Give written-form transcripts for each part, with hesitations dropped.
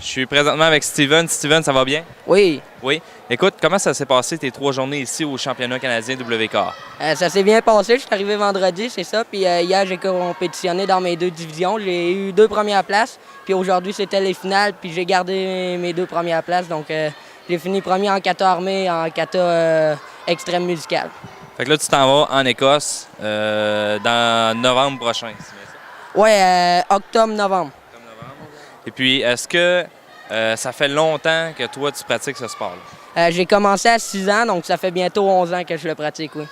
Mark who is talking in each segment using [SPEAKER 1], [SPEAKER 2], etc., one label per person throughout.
[SPEAKER 1] Je suis présentement avec Steven. Steven, ça va bien?
[SPEAKER 2] Oui,
[SPEAKER 1] Oui. Écoute, comment ça s'est passé tes 3 journées ici au championnat canadien WK?
[SPEAKER 2] ça s'est bien passé. Je suis arrivé vendredi, c'est ça. Puis hier, j'ai compétitionné dans mes 2 divisions. J'ai eu 2 premières places. Puis aujourd'hui, c'était les finales. Puis j'ai gardé mes 2 premières places. Donc, j'ai fini premier en kata armé, en kata extrême musical.
[SPEAKER 1] Fait que là, tu t'en vas en Écosse dans novembre prochain, c'est bien ça?
[SPEAKER 2] Ouais, octobre-novembre.
[SPEAKER 1] Comme novembre. Et puis, est-ce que ça fait longtemps que toi, tu pratiques ce sport-là?
[SPEAKER 2] J'ai commencé à 6 ans, donc ça fait bientôt 11 ans que je le pratique, oui.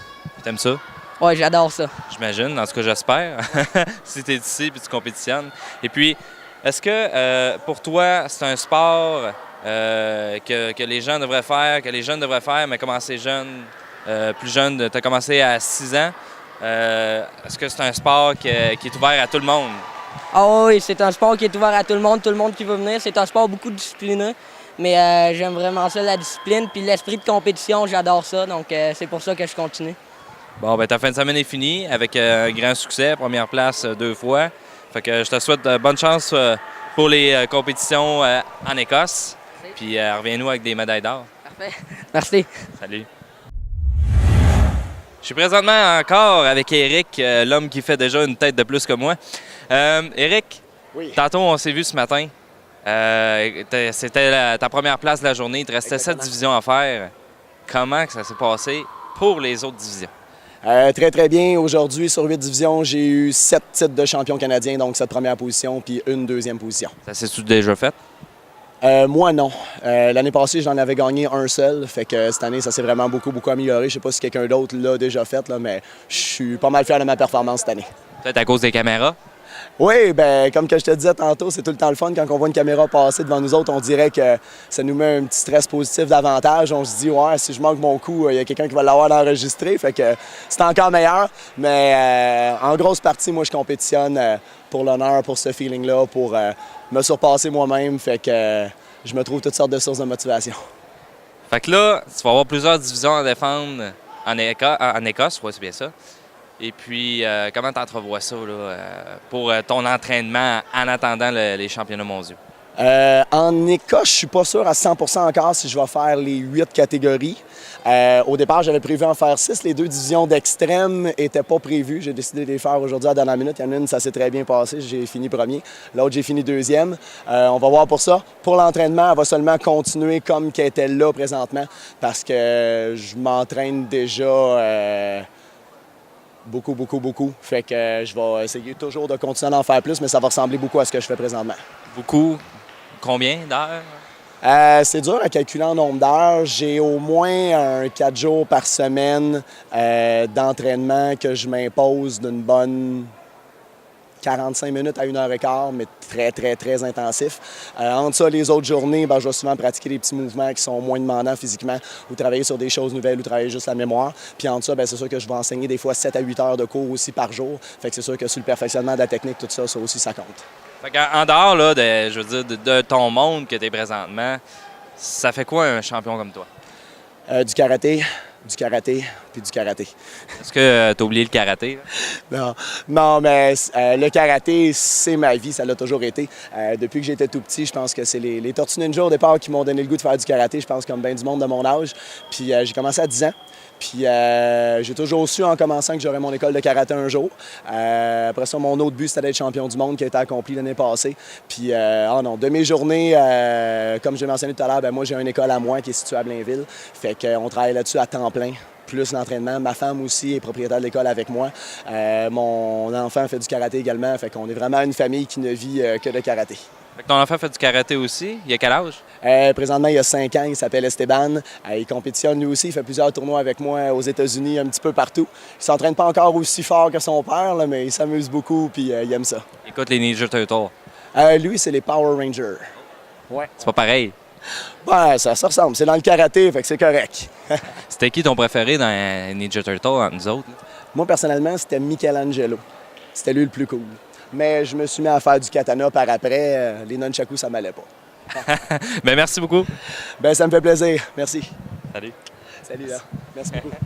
[SPEAKER 1] T'aimes ça?
[SPEAKER 2] Ouais, j'adore ça.
[SPEAKER 1] J'imagine, en tout cas, j'espère, si tu es ici et tu compétitionnes. Et puis, est-ce que pour toi, c'est un sport que les gens devraient faire, que les jeunes devraient faire, mais commencer jeune, plus jeune, tu as commencé à 6 ans. Est-ce que c'est un sport qui est ouvert à tout le monde?
[SPEAKER 2] Ah oui, c'est un sport qui est ouvert à tout le monde qui veut venir. C'est un sport beaucoup discipliné, mais j'aime vraiment ça, la discipline. Puis l'esprit de compétition, j'adore ça, donc c'est pour ça que je continue.
[SPEAKER 1] Bon, ben ta fin de semaine est finie avec un grand succès, première place 2 fois. Fait que je te souhaite bonne chance pour les compétitions en Écosse. Puis reviens-nous avec des médailles d'or.
[SPEAKER 2] Parfait. Merci.
[SPEAKER 1] Salut. Je suis présentement encore avec Éric, l'homme qui fait déjà une tête de plus que moi. Éric,
[SPEAKER 3] Oui.
[SPEAKER 1] tantôt on s'est vu ce matin. C'était ta première place de la journée. Il te restait 7 divisions à faire. Comment que ça s'est passé pour les autres divisions?
[SPEAKER 3] Très, très bien. Aujourd'hui, sur 8 divisions, j'ai eu 7 titres de champion canadien, donc 7 premières positions, puis une deuxième position.
[SPEAKER 1] Ça s'est-tu déjà fait?
[SPEAKER 3] Moi, non. L'année passée, j'en avais gagné un seul, fait que cette année, ça s'est vraiment beaucoup amélioré. Je sais pas si quelqu'un d'autre l'a déjà fait, là, mais je suis pas mal fier de ma performance cette année.
[SPEAKER 1] Peut-être à cause des caméras?
[SPEAKER 3] Oui, ben comme que je te disais tantôt, c'est tout le temps le fun quand on voit une caméra passer devant nous autres. On dirait que ça nous met un petit stress positif davantage. On se dit, ouais, si je manque mon coup, il y a quelqu'un qui va l'avoir enregistré. Fait que c'est encore meilleur. Mais en grosse partie, moi, je compétitionne pour l'honneur, pour ce feeling-là, pour me surpasser moi-même. Fait que je me trouve toutes sortes de sources de motivation.
[SPEAKER 1] Fait que là, tu vas avoir plusieurs divisions à défendre en Écosse, ouais, c'est bien ça. Et puis, comment tu entrevois ça là, pour ton entraînement en attendant les championnats mondiaux?
[SPEAKER 3] En Écosse, je suis pas sûr à 100% encore si je vais faire les 8 catégories. Au départ, j'avais prévu en faire 6. Les 2 divisions d'extrême n'étaient pas prévues. J'ai décidé de les faire aujourd'hui à la dernière minute. Il y en a une, ça s'est très bien passé. J'ai fini premier. L'autre, j'ai fini deuxième. On va voir pour ça. Pour l'entraînement, elle va seulement continuer comme qu'elle était là présentement parce que je m'entraîne déjà beaucoup. Fait que je vais essayer toujours de continuer à en faire plus, mais ça va ressembler beaucoup à ce que je fais présentement.
[SPEAKER 1] Beaucoup? Combien d'heures?
[SPEAKER 3] C'est dur à calculer en nombre d'heures. J'ai au moins 4 jours par semaine d'entraînement que je m'impose d'une bonne 45 minutes à 1h15, mais très intensif. Entre ça, les autres journées, je vais souvent pratiquer des petits mouvements qui sont moins demandants physiquement ou travailler sur des choses nouvelles ou travailler juste la mémoire. Puis entre ça, c'est sûr que je vais enseigner des fois 7 à 8 heures de cours aussi par jour. Fait que c'est sûr que sur le perfectionnement de la technique, tout ça, ça aussi, ça compte.
[SPEAKER 1] Fait qu'en dehors là, de ton monde que tu es présentement, ça fait quoi un champion comme toi?
[SPEAKER 3] Du karaté, puis du karaté.
[SPEAKER 1] Est-ce que tu as oublié le karaté?
[SPEAKER 3] Non, mais le karaté, c'est ma vie, ça l'a toujours été. Depuis que j'étais tout petit, je pense que c'est les Tortues Ninja au départ qui m'ont donné le goût de faire du karaté, je pense comme bien du monde de mon âge. Puis j'ai commencé à 10 ans. Puis j'ai toujours su en commençant que j'aurais mon école de karaté un jour. Après ça, mon autre but, c'était d'être champion du monde qui a été accompli l'année passée. Puis, de mes journées, comme je l'ai mentionné tout à l'heure, moi, j'ai une école à moi qui est située à Blainville. Fait qu'on travaille là-dessus à temps plein, plus l'entraînement. Ma femme aussi est propriétaire de l'école avec moi. Mon enfant fait du karaté également. Fait qu'on est vraiment une famille qui ne vit que de karaté.
[SPEAKER 1] Fait que ton enfant fait du karaté aussi. Il a quel âge?
[SPEAKER 3] Présentement, il a 5 ans. Il s'appelle Esteban. Il compétitionne lui aussi. Il fait plusieurs tournois avec moi aux États-Unis, un petit peu partout. Il s'entraîne pas encore aussi fort que son père, là, mais il s'amuse beaucoup puis il aime ça.
[SPEAKER 1] Écoute les Ninja Turtles.
[SPEAKER 3] Lui, c'est les Power Rangers.
[SPEAKER 1] Ouais. C'est pas pareil.
[SPEAKER 3] Ouais, ça ressemble. C'est dans le karaté, fait que c'est correct.
[SPEAKER 1] C'était qui ton préféré dans les Ninja Turtles entre nous autres?
[SPEAKER 3] Moi, personnellement, c'était Michelangelo. C'était lui le plus cool. Mais je me suis mis à faire du katana par après. Les nunchakus, ça m'allait pas.
[SPEAKER 1] Ben merci beaucoup.
[SPEAKER 3] Ben ça me fait plaisir. Merci.
[SPEAKER 1] Salut.
[SPEAKER 3] Salut, là. Merci beaucoup.